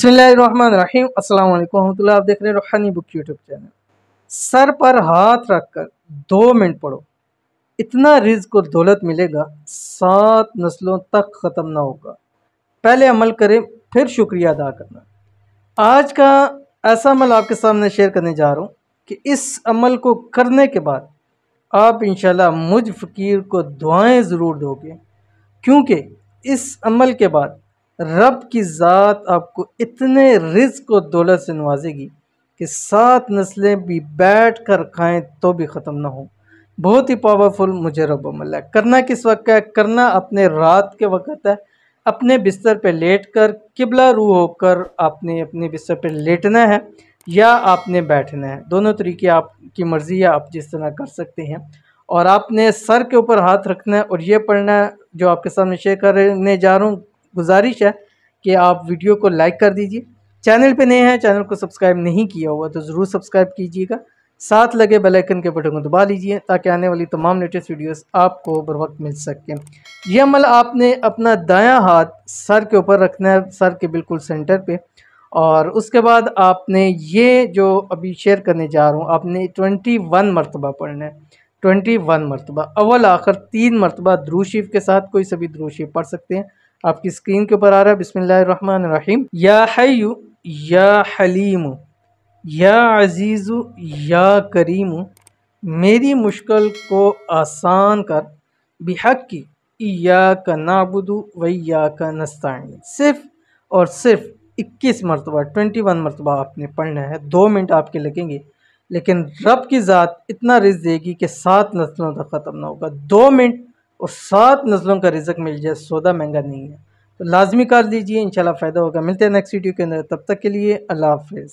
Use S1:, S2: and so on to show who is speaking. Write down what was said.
S1: बिस्मिल्लाहिर्रहमानिर्रहीम अस्सलाम वालेकुम रहमतुल्लाह। आप देख रहे हैं रूहानी बुक यूट्यूब चैनल। सर पर हाथ रखकर 2 मिनट पढ़ो, इतना रिज्क और दौलत मिलेगा 7 नस्लों तक ख़त्म ना होगा। पहले अमल करें फिर शुक्रिया अदा करना। आज का ऐसा अमल आपके सामने शेयर करने जा रहा हूँ कि इस अमल को करने के बाद आप इंशाल्लाह मुझ फ़कीर को दुआएं ज़रूर दोगे, क्योंकि इस अमल के बाद रब की ज़ात आपको इतने रिज़्क और दौलत से नवाजेगी कि 7 नस्लें भी बैठ कर खाएँ तो भी ख़त्म ना हो। बहुत ही पावरफुल मुजरब अमल है। करना किस वक्त है? करना अपने रात के वक्त है। अपने बिस्तर पे लेट कर किबला रू होकर आपने अपने बिस्तर पे लेटना है या आपने बैठना है। दोनों तरीके आपकी मर्ज़ी है, आप जिस तरह कर सकते हैं। और आपने सर के ऊपर हाथ रखना है और ये पढ़ना है जो आपके सामने शेयर करने जा रहा हूँ। गुजारिश है कि आप वीडियो को लाइक कर दीजिए। चैनल पे नए हैं, चैनल को सब्सक्राइब नहीं किया हुआ तो ज़रूर सब्सक्राइब कीजिएगा। साथ लगे बेल आइकन के बटन को दबा लीजिए ताकि आने वाली तमाम लेटेस्ट वीडियोस आपको बर वक्त मिल सकें। यह अमल आपने अपना दायां हाथ सर के ऊपर रखना है, सर के बिल्कुल सेंटर पे। और उसके बाद आपने ये जो अभी शेयर करने जा रहा हूँ आपने 21 मरतबा पढ़ना है। 21 मरतबा, अव्वल आखिर 3 मरतबा दुरूद शरीफ के साथ कोई सभी दुरूद शरीफ पढ़ सकते हैं। आपकी स्क्रीन के ऊपर आ रहा है बिस्मिल्लाहिर्रहमानिर्रहीम। या हय्यु या हलीमु या अजीज़ु या करीमु, मेरी मुश्किल को आसान कर, बिहक़्क़ि इय्याका नअबुदु व इय्याका नस्तईन। सिर्फ और सिर्फ 21 मरतबा 21 मरतबा आपने पढ़ना है। 2 मिनट आपके लगेंगे, लेकिन रब की ज़ात इतना रिज़्क देगी कि 7 नस्लों तक ख़त्म ना होगा। 2 मिनट और 7 नस्लों का रिज़्क मिल जाए, सौदा महंगा नहीं है। तो लाजमी कर लीजिए, इंशाल्लाह फ़ायदा होगा। मिलते हैं नेक्स्ट वीडियो के अंदर, तब तक के लिए अल्लाह हाफ़िज़।